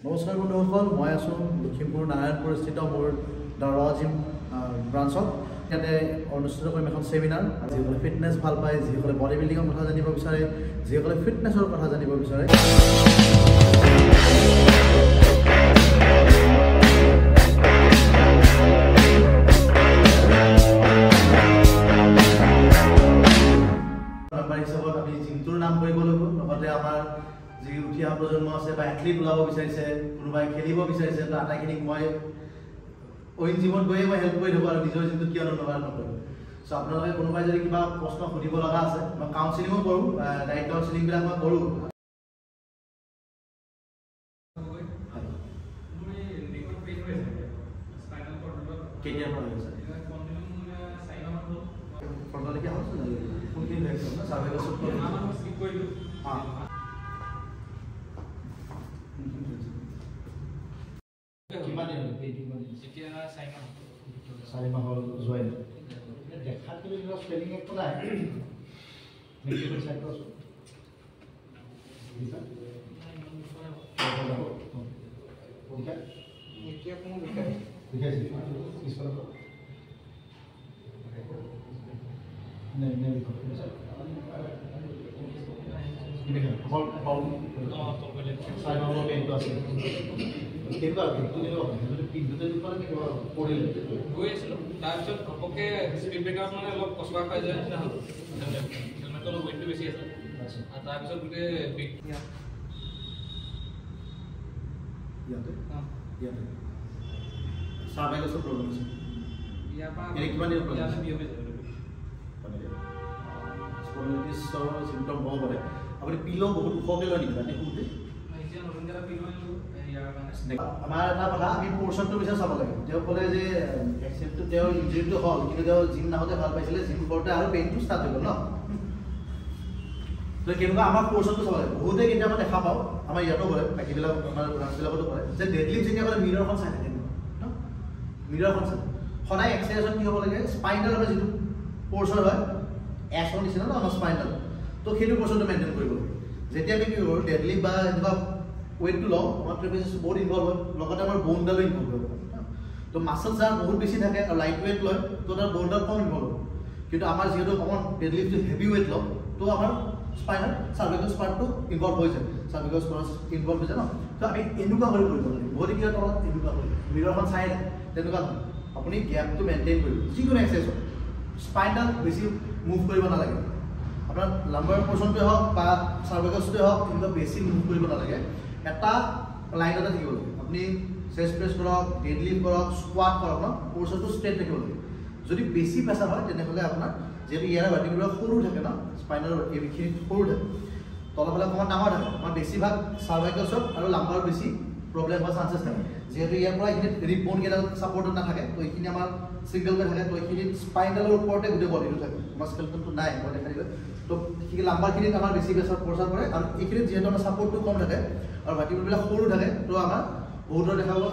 নমস্কাৰ বন্ধুসকল, মই আছোঁ লখিমপুৰ নাৰায়ণপুৰ স্থিত মোৰ দাৰৱা জিম ব্ৰাঞ্চত। ইয়াতে অনুষ্ঠিত কৰিম এখন চেমিনাৰ। যিসকলে ফিটনেছ ভাল পায়, যিসকলে বডি বিল্ডিঙৰ কথা জানিব বিচাৰে, যিসকলে ফিটনেছৰ কথা জানিব বিচাৰে, হিচাপত আমি জিমটোৰ নাম কৰিব লাগিব। লগতে আমাৰ যি উঠি অহা প্ৰজন্ম আছে বা এথলিট ওলাব বিচাৰিছে, কোনোবাই খেলিব বিচাৰিছে, তো আটাইখিনিক মই অইন জিমত গৈয়ে মই হেল্প কৰি থাকোঁ আৰু নিজৰ জিমটোত কিয় ব্যৱহাৰ নকৰোঁ। চ' আপোনালোকে কোনোবাই যদি কিবা প্ৰশ্ন সুধিব লগা আছে, মই কাউন্সিলিঙো কৰোঁ, ডাইৰেক্ট কাউন্সিলিংবিলাক মই কৰোঁ। কেতিয়াৰ পৰা হৈছে ফৰ্মালিটি হৈছে কোনখিনি ভেকচিন না চাৰ্ভাইকেল চব স্কিপ কৰিলোঁ। কিমান দিন এতিয়া 4 মাহ হ'ল যোৱাই দেখাত কিবা স্পেলিং একো নাই। মেডিকেল চাই আছোঁ এতিয়া কোনো দেখাইছে পিছফালৰ তাৰপিছত ঘপকে স্পীড ব্ৰেকাৰত মানে অলপ কচুৱা খাই যায় নিচিনা হ'ল। হেলমেটৰ অলপ ৱেইটটো বেছি আছে আৰু তাৰপিছত গোটেই চাৰ্ভাইকেলৰ প্ৰব্লেম আছে। ইয়াৰ পৰা কিমান দিন চিমটম হ'ব পাৰে। আপুনি পিলো বহুত ওখকৈ লয় নেকি ৰাতি শুওঁতে? আমাৰ এটা কথা, আমি পৰ্চনটো বিচাৰি চাব লাগে। তেওঁ ক'লে যে এক্সেপ্টটো তেওঁৰ ইঞ্জুৰিটো হ'ল, কিন্তু তেওঁ জিম নাহোঁতে ভাল পাইছিলে, জিম কৰোঁতে আৰু পেইনটো ষ্টাৰ্ট হৈ গ'ল ন। তো কেনেকুৱা আমাৰ পৰ্চনটো চাব লাগে। বহুতে কেতিয়াবা দেখা পাওঁ, আমাৰ ইয়াতো কৰে, বাকীবিলাক আমাৰ ব্ৰাঞ্চবিলাকতো কৰে, যে ডেডলিফ্ট যেতিয়া কৰে মিৰৰখন চাই থাকে ন, মিৰৰখন চাই সদায় এক্সাৰচাইজত কি হ'ব লাগে, স্পাইনেল আমাৰ যিটো পৰ্চন হয় এছৰ নিচিনা ন আমাৰ স্পাইনেল, তো সেইটো পৰ্চনটো মেইনটেইন কৰিব লাগে। যেতিয়া আমি কি কৰোঁ ডেডলিফ্ট বা এনেকুৱা ৱেইটটো লওঁ, আমাৰ ট্ৰেপিজিয়াছ বহুত ইনভল্ভ হয়, লগতে আমাৰ ব'নডালো ইনভল্ভ হয়। তো মাছল যাৰ বহুত বেছি থাকে আৰু লাইট ৱেইট লয়, তো তাৰ ব'নডাল কম ইনভল্ভ হয়। কিন্তু আমাৰ যিহেতু অকণমান ডেডলিফ্টটো হেভি ৱেইট লওঁ, তো আমাৰ স্পাইনেল চাৰ্ভিকেল স্পাৰ্টটো ইনভল্ভ হৈ যায়, চাৰ্ভিকেল স্পাৰ্ট ইনভল্ভ হৈ যায় ন। তো আমি এনেকুৱা কৰি কৰিব লাগে, ভৰি কিয় তলত এনেকুৱা কৰি মিৰৰখন চাই নাই তেনেকুৱা নহয়। আপুনি গেপটো মেইনটেইন কৰিব, যিকোনো এক্সাৰচাইজ হয়। স্পাইনেল বেছি মুভ কৰিব নালাগে। আপোনাৰ লাম্বাৰ পৰ্চনটোৱে হওক বা চাৰ্ভিকেলছটোৱে হওক, এনেকুৱা বেছি মুভ কৰিব নালাগে। এটা লাইনতে থাকিব লাগে। আপুনি চেষ্ট প্ৰেছ কৰক, ডেডলিফ্ট কৰক, স্কোৱাট কৰক ন, পৰ্চনটো ষ্ট্ৰেট থাকিব লাগে। যদি বেছি প্ৰেছাৰ হয় তেনেহ'লে আপোনাৰ যিহেতু ইয়াৰ ভাৰ্টিব্ৰেবিলাক সৰু থাকে ন, স্পাইনেল এইখিনি সৰু থাকে, তলফালে অকণমান ডাঙৰ থাকে, আমাৰ বেছিভাগ চাৰ্ভাইকেলছত আৰু লাম্বাৰত বেছি প্ৰব্লেম হোৱাৰ চান্সেছ থাকে। যিহেতু ইয়াৰ পৰা এইখিনিত ৰিব ব'ন কেইডাল ছাপৰ্টত নাথাকে, তো এইখিনি আমাৰ ছিংগলকৈ থাকে, তো এইখিনিত স্পাইনেলৰ ওপৰতে গোটেই বডিটো থাকে, আমাৰ স্কেলটনটো নাই মই দেখাই দিলোঁ। তো সেইখিনি লাম্বাৰখিনিত আমাৰ বেছি প্ৰেছাৰ পৰে, আৰু এইখিনিত যিহেতু আমাৰ ছাপৰ্টটো কম থাকে আৰু ভাৰ্টিব্ৰেবিলাক সৰু থাকে, তো আমাৰ বহুতৰ দেখা পাব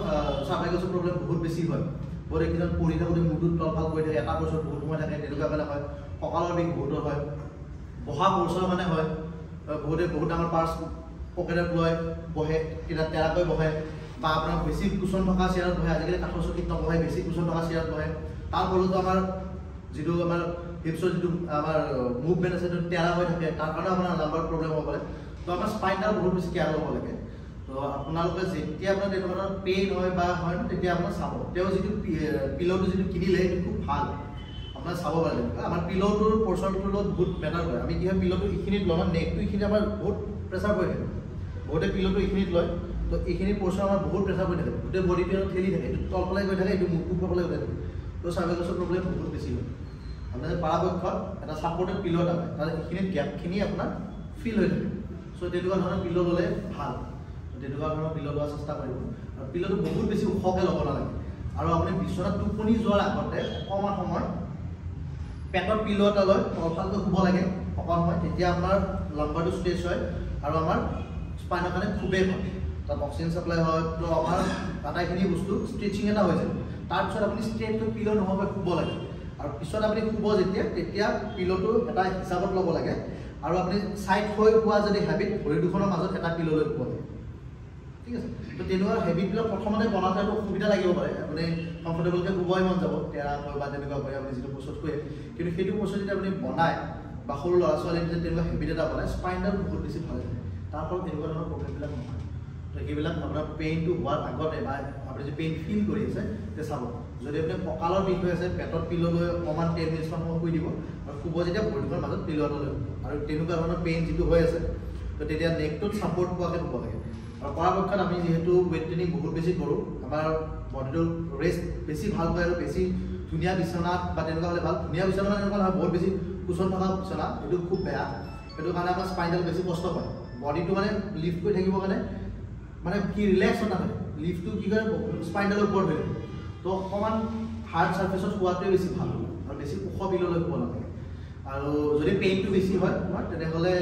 চাৰ্ভাইকেলছৰ প্ৰব্লেম বহুত বেছি হয়। বহুত এইকেইজন পঢ়ি থাকোঁতে মূৰটোত তলফাল কৰি থাকে, এটা পৰ্চন বহুত সময় থাকে, তেনেকুৱা কাৰণে হয়। কঁকালৰ বিষ বহুতৰ হয়, বহা পৰ্চৰ মানে হয়, বহুতে বহুত ডাঙৰ পাৰ্চ পকেটত লয়, বহে, কেতিয়া টেৰাকৈ বহে, বা আপোনাৰ বেছি কুচন থকা চেয়াৰত বহে। আজিকালি কাঠৰ চকীত নবহে, বেছি কুচন থকা চেয়াৰত বহে। তাৰ ফলতো আমাৰ যিটো আমাৰ হিপছৰ যিটো আমাৰ মুভমেণ্ট আছে সেইটো টেৰা হৈ থাকে, তাৰ কাৰণে আপোনাৰ লাম্বাৰ প্ৰব্লেম হ'ব পাৰে। তো আমাৰ স্পাইনডাল বহুত বেছি কেয়াৰ ল'ব লাগে। তো আপোনালোকে যেতিয়া আপোনাৰ তেনেকুৱা পেইন হয় বা হয় তেতিয়া আপোনাৰ চাব, তেওঁ যিটো পিল'টো যিটো কিনিলে সেইটো খুব ভাল, আপোনাৰ চাব পাৰে। আমাৰ পিল'টোৰ পৰ্চনটোৰ লগত বহুত মেটাৰ কৰে। আমি কি হয় পিল'টো এইখিনিত লওঁ, আমাৰ নেকটো এইখিনি আমাৰ বহুত প্ৰেছাৰ পৰি থাকে, বহুতে পিল'টো এইখিনিত লয়, তো এইখিনি পৰ্চন আমাৰ বহুত প্ৰেছাৰ পৰি থাকে, গোটেই বডিটো ঠেলি থাকে, এইটো তলফালে গৈ থাকে, এইটো মুখ ফালে গৈ থাকে, তো চাৰ্ভাইকেলছৰ প্ৰব্লেম বহুত বেছি হয়। আপোনাৰ পৰাপক্ষত এটা ছাপৰ্টেড পিল' এটা পায়, তাৰ এইখিনিত গেপখিনি আপোনাৰ ফিল হৈ থাকে। চ' তেনেকুৱা ধৰণৰ পিল' ল'লে ভাল, তেনেকুৱা ধৰণৰ পিল' লোৱাৰ চেষ্টা কৰিব। আৰু পিল'টো বহুত বেছি ওখকৈ ল'ব নালাগে। আৰু আপুনি বিচনাত টোপনি যোৱাৰ আগতে অকণমান সময় পেটত পিল' এটা লৈ তলফালকৈ শুব লাগে অকণমান সময়, তেতিয়া আপোনাৰ লাম্বাৰটো ষ্ট্ৰেচ হয় আৰু আমাৰ স্পাইনৰ কাৰণে খুবেই ভাল। তাত অক্সিজেন ছাপ্লাই হয়, তো আমাৰ আটাইখিনি বস্তু ষ্ট্ৰেচিং এটা হৈ যায়। তাৰপিছত আপুনি ষ্ট্ৰেটটো পিল' নোহোৱাকৈ শুব লাগে। আৰু পিছত আপুনি শুব তেতিয়া পিল'টো এটা হিচাপত ল'ব লাগে। আৰু আপুনি চাইড হৈ শুৱা যদি হেবিট, ভৰি দুখনৰ মাজত এটা পিল' লৈ শুব লাগে। ঠিক আছে তো তেনেকুৱা হেবিটবিলাক প্ৰথমতে বনাওঁতে অসুবিধা লাগিব পাৰে আপুনি কমফৰ্টেবলকৈ শুবই মন যাব তেৰা বা তেনেকুৱা কৰি আপুনি যিটো পষ্টত শুৱে কিন্তু সেইটো পষ্ট যদি আপুনি বনায় বা সৰু ল'ৰা ছোৱালীয়ে যদি তেনেকুৱা হেবিট এটা বনায় স্পাইনডাল বহুত বেছি ভাল হয় তাৰ ফলত তেনেকুৱা ধৰণৰ প্ৰব্লেমবিলাক নহয় তো সেইবিলাক আপোনাৰ পেইনটো হোৱাৰ আগতে বা আপুনি যদি পেইন ফিল কৰি আছে তে চাব যদি আপুনি কঁকালৰ বিষ হৈ আছে পেটত পিল লৈ অকণমান 10 মিনিটমান সময় শুই দিব আৰু শুব যেতিয়া ভৰিখনৰ মাজত পিল এটা লৈ আৰু তেনেকুৱা ধৰণৰ পেইন যিটো হৈ আছে তো তেতিয়া নেকটোত ছাপৰ্ট পোৱাকৈ শুব লাগে আৰু পৰাপক্ষত আমি যিহেতু ৱেইট ট্ৰেইনিং বহুত বেছি কৰোঁ আমাৰ বডিটো ৰেষ্ট বেছি ভাল হয় আৰু বেছি ধুনীয়া বিচনাত বা তেনেকুৱা হ'লে ভাল ধুনীয়া বিচনা মানে এনেকুৱা নহয় বহুত বেছি কুচন থকা বিচনা সেইটো খুব বেয়া সেইটো কাৰণে আমাৰ স্পাইনডাল বেছি কষ্ট পায় বডিটো মানে লিফ্ট কৰি থাকিবৰ কাৰণে মানে কি ৰিলেক্স হৈ নাথাকে লিফ্টটো কি কৰে স্পাইনডালৰ ওপৰত হৈ থাকে তো অকণমান হাৰ্ড ছাৰ্ফেচত শুৱাটোৱে বেছি ভাল আৰু বেছি ওখ বিললৈ শুব নালাগে আৰু যদি পেইনটো বেছি হয় তোমাৰ তেনেহ'লে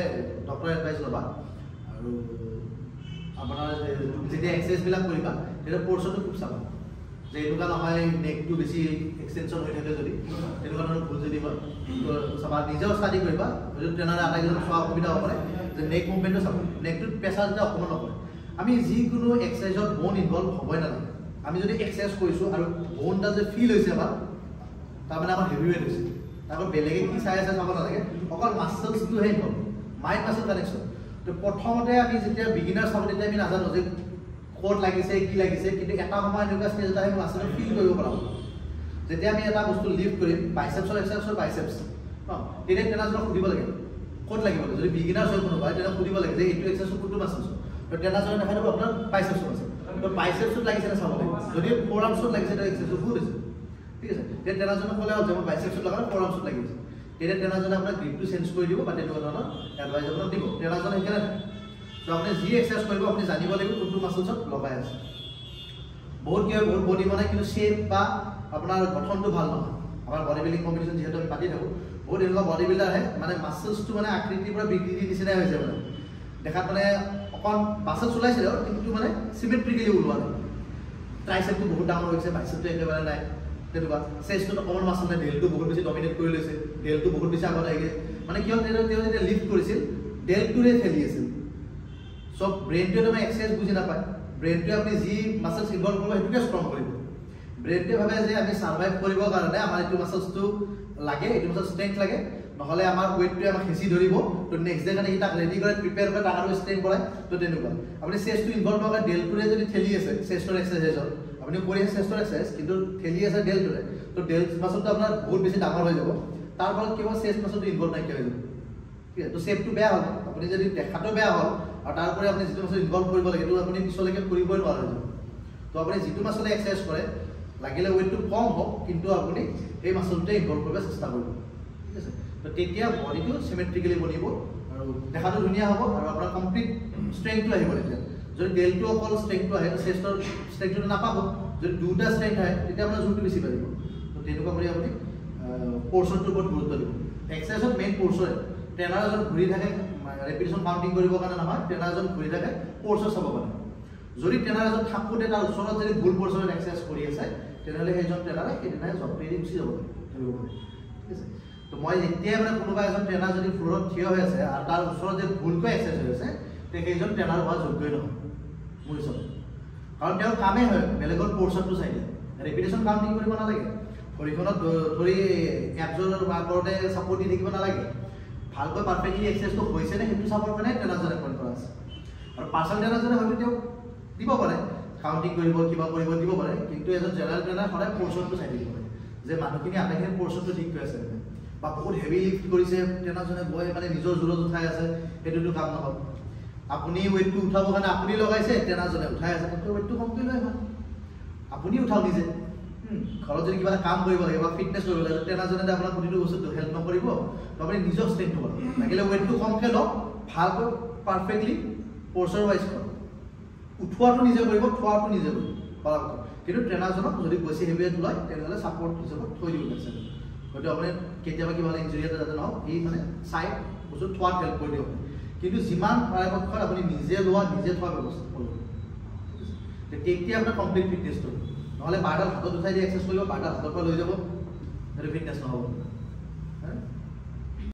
ডক্টৰৰ এডভাইচ ল'বা আৰু আপোনাৰ যেতিয়া এক্সাৰচাইজবিলাক কৰিবা তেতিয়া পৰ্চনটো খুব চাবা যে এনেকুৱা নহয় নেকটো বেছি এক্সটেনশ্যন হৈ থাকে যদি তেনেকুৱা ধৰণৰ ভুল যদি হয় চাবা নিজেও ষ্টাডি কৰিবা যদি ট্ৰেইনাৰে আটাইকেইজন চোৱা অসুবিধা হ'ব পাৰে যে নেক মুভমেণ্টটো চাব নেকটোত প্ৰেছাৰ যেতিয়া অকণমান নপৰে আমি যিকোনো এক্সাৰচাইজত ব'ন ইনভলভ হ'বই নালাগে আমি যদি এক্সাৰচাইজ কৰিছোঁ আৰু ব'নটা যে ফিল হৈছে আমাৰ তাৰমানে আমাৰ হেভি ৱেইট হৈছে তাৰপৰা বেলেগে কি চাই আছে চাব নালাগে অকল মাছলছটোহে ইনভলভ মাইণ্ড মাছল কানেকশ্যন তো প্ৰথমতে আমি যেতিয়া বিগিনাৰ চাব তেতিয়া আমি নাজানো যে ক'ত লাগিছে কি লাগিছে কিন্তু এটা সময় এনেকুৱা ষ্টেজ এটা আমি মাছলটো ফিল কৰিব পাৰোঁ যেতিয়া আমি এটা বস্তু লিফ্ট কৰিম বাইচেপছৰ এক্সাৰচাইজৰ বাইচেপছ তেতিয়া ট্ৰেইনাৰজনক সুধিব লাগে ক'ত লাগিব যদি বিগিনাৰ হয় কোনোবাই তেতিয়া সুধিব লাগে যে এইটো এক্সাৰচাইজ কোনটো মাছলছ তো ট্ৰেইনাৰজনে দেখাই দিব আপোনাৰ বাইচেপছৰ আছে তো বাইচেপছত লাগিছে নে চাব লাগিব যদি ফ'ৰ আৰ্মছত লাগিছে তেতিয়া এক্সাৰচাইজ বহুত হৈছে ঠিক আছে তেতিয়া ট্ৰেইনাৰজনক ক'লে হ'ল যে মই বাইচেপছত লগালে ফ'ৰ আৰ্মছত লাগিছে তেতিয়া ট্ৰেইনাৰজনে আপোনাৰ গ্ৰিপটো চেঞ্জ কৰি দিব বা তেনেকুৱা ধৰণৰ এডভাইচ আপোনাক দিব ট্ৰেইনাৰজনে সেইকাৰণে তো আপুনি যি এক্সাৰচাইজ কৰিব আপুনি জানিব লাগিব কোনটো মাছলছত লগাই আছে বহুত কি হয় বহুত বডি বনায় কিন্তু শ্বেপ বা আপোনাৰ গঠনটো ভাল নহয় আমাৰ বডি বিল্ডিং কম্পিটিশ্যন যিহেতু আমি পাতি থাকোঁ বহুত এনেকুৱা বডি বিল্ডাৰ আহে মানে মাছলছটো মানে আকৃতিৰ পৰা বিকৃতিৰ নিচিনাই হৈছে মানে দেখাত মানে অকণ মাছল চলাইছিলে কিন্তু মানে চিমেট্ৰিকেলি ওলোৱা নাই ট্ৰাইচেপটো বহুত ডাঙৰ হৈছে বাইচেপটো একেবাৰে নাই তেনেকুৱা চেষ্টটোত অকণমান মাছল নাই ডেলটো বহুত বেছি ডমিনেট কৰি লৈছে ডেলটো বহুত বেছি আগত আহি গৈছে মানে কি হ'ল তেওঁ যেতিয়া লিফ্ট কৰিছিল ডেলটোৰে ঠেলি আছিল চব ব্ৰেইনটোৱে তাৰমানে এক্সাৰচাইজ বুজি নাপায় ব্ৰেইনটোৱে আপুনি যি মাছলছ ইনভলভ কৰিব সেইটোকে ষ্ট্ৰং কৰিব ব্ৰেইনটোৱে ভাবে যে আমি ছাৰ্ভাইভ কৰিবৰ কাৰণে আমাৰ এইটো মাছলছটো লাগে এইটো মাছল ষ্ট্ৰেংথ লাগে নহ'লে আমাৰ ৱেইটটোৱে আমাক হেঁচি ধৰিব তো নেক্সট ডে কাৰণে সি তাক ৰেডি কৰে প্ৰিপেয়াৰ কৰে তাক আৰু ষ্ট্ৰেংথ বঢ়ায় তো তেনেকুৱা আপুনি চেষ্টটো ইনভলভ হোৱাৰ কাৰণে ডেলটোৰে যদি ঠেলি আছে চেষ্টৰ এক্সাৰচাইজত আপুনি কৰি আছে চেষ্টৰ এক্সাৰচাইজ কিন্তু ঠেলি আছে ডেলটোৰে তো ডেল মাছলটো আপোনাৰ বহুত বেছি ডাঙৰ হৈ যাব তাৰ ফলত কি হ'ব চেষ্ট মাছলটো ইনভলভ নাইকিয়া হৈ যাব ঠিক আছে তো শ্বেপটো বেয়া হ'ল আপুনি যদি দেখাটো বেয়া হ'ল আৰু তাৰোপৰি আপুনি যিটো মাছল ইনভলভ কৰিব লাগে সেইটো আপুনি পিছলৈকে কৰিবই নোৱাৰা হৈ যাব তো আপুনি যিটো মাছলে এক্সাৰচাইজ কৰে লাগিলে ৱেইটটো কম হওক কিন্তু আপুনি সেই মাছলটোতে ইনভলভ কৰিব চেষ্টা কৰিব ঠিক আছে তো তেতিয়া বডিটো চিমেট্ৰিকেলি বনিব আৰু দেখাটো ধুনীয়া হ'ব আৰু আপোনাৰ কমপ্লিট ষ্ট্ৰেংথটো আহিব তেতিয়া যদি ডেলটো অকল ষ্ট্ৰেংথটো আহে চেষ্টৰ ষ্ট্ৰেংথটো নাপাব যদি দুটা ষ্ট্ৰেংথ আহে তেতিয়া আপোনাৰ জোৰটো বেছি বাঢ়িব তো তেনেকুৱা কৰি আপুনি পৰ্চনটোৰ ওপৰত গুৰুত্ব দিব এক্সাৰচাইজত মেইন পৰ্চনে ট্ৰেইনাৰ এজন ঘূৰি থাকে ৰেপিটেশ্যন কাউণ্টিং কৰিবৰ কাৰণে নহয় ট্ৰেইনাৰ এজন ঘূৰি থাকে পৰ্চন চাব কাৰণে যদি ট্ৰেইনাৰ এজন থাকোঁতে তাৰ ওচৰত যদি ভুল পৰ্চনত এক্সাৰচাইজ কৰি আছে তেনেহ'লে সেইজন ট্ৰেইনাৰে সেইদিনাই জবটো এৰি গুচি যাব পাৰে ঠিক আছে তো মই যেতিয়াই মানে কোনোবা এজন ট্ৰেইনাৰ যদি ফ্ল'ৰত থিয় হৈ আছে আৰু তাৰ ওচৰত যে ভুলকৈ এক্সাৰচাইজ হৈ আছে তেতিয়া সেইজন ট্ৰেইনাৰ হোৱা যোগ্যই নহয় মোৰ হিচাপত কাৰণ তেওঁৰ কামেই হয় বেলেগৰ পৰ্চনটো চাই দিয়ে ৰেপিটেশ্যন কাউণ্টিং কৰিব নালাগে ভৰিখনত ধৰি এপজৰ ওপৰতে ছাপৰ্ট দি থাকিব নালাগে ভালকৈ পাৰফেক্টলি এক্সাৰচাইজটো হৈছে নে সেইটো চাবৰ কাৰণে ট্ৰেইনাৰজনে পইণ্ট কৰা আছে আৰু পাৰ্চনেল ট্ৰেইনাৰজনে হয়তো তেওঁক দিব পাৰে কাউণ্টিং কৰিব কিবা কৰিব দিব পাৰে কিন্তু এজন জেনেৰেল ট্ৰেইনাৰ সদায় পৰ্চনটো চাই দিব পাৰে যে মানুহখিনি আটাইখিনি পৰ্চনটো ঠিক হৈ আছে বা বহুত হেভি লিফ্ট কৰিছে ট্ৰেইনাৰজনে গৈ মানে নিজৰ জোৰত উঠাই আছে সেইটোতো কাম নহ'ব আপুনি ৱেইটটো উঠাবৰ কাৰণে আপুনি লগাইছে ট্ৰেইনাৰজনে উঠাই আছে কিন্তু ৱেইটটো কমকৈ লৈ ভাল আপুনি উঠাওক নিজে ঘৰত যদি কিবা এটা কাম কৰিব লাগে বা ফিটনেছ কৰিব লাগে ট্ৰেইনাৰজনে আপোনাৰ প্ৰতিটো বস্তুটো হেল্প নকৰিব তো আপুনি নিজক ষ্ট্ৰেংথ কৰক লাগিলে ৱেইটটো কমকৈ লওক ভালকৈ পাৰফেক্টলি পৰ্চন ৱাইজ কৰক উঠোৱাটো নিজে কৰিব থোৱাটো নিজে কৰিব পৰাপক্ষত কিন্তু ট্ৰেইনাৰজনক যদি বেছি হেভি ৱেইট লয় তেনেহ'লে ছাপৰ্ট হিচাপত থৈ দিব লাগিছে হয়তো আপুনি কেতিয়াবা কিবা ইঞ্জুৰি এটা যাতে নহওক এই মানে চাই বস্তু থোৱাত হেল্প কৰি দিব কিন্তু যিমান পৰাপক্ষত আপুনি নিজে লোৱা নিজে থোৱাৰ ব্যৱস্থা কৰিব তেতিয়া আপোনাৰ কমপ্লিট ফিটনেছটো নহ'লে বাৰডাল হাতত উঠাই দি এক্সাৰচাইজ কৰিব বাৰডাল হাতৰ পৰা লৈ যাব সেইটো ফিটনেছ নহ'ব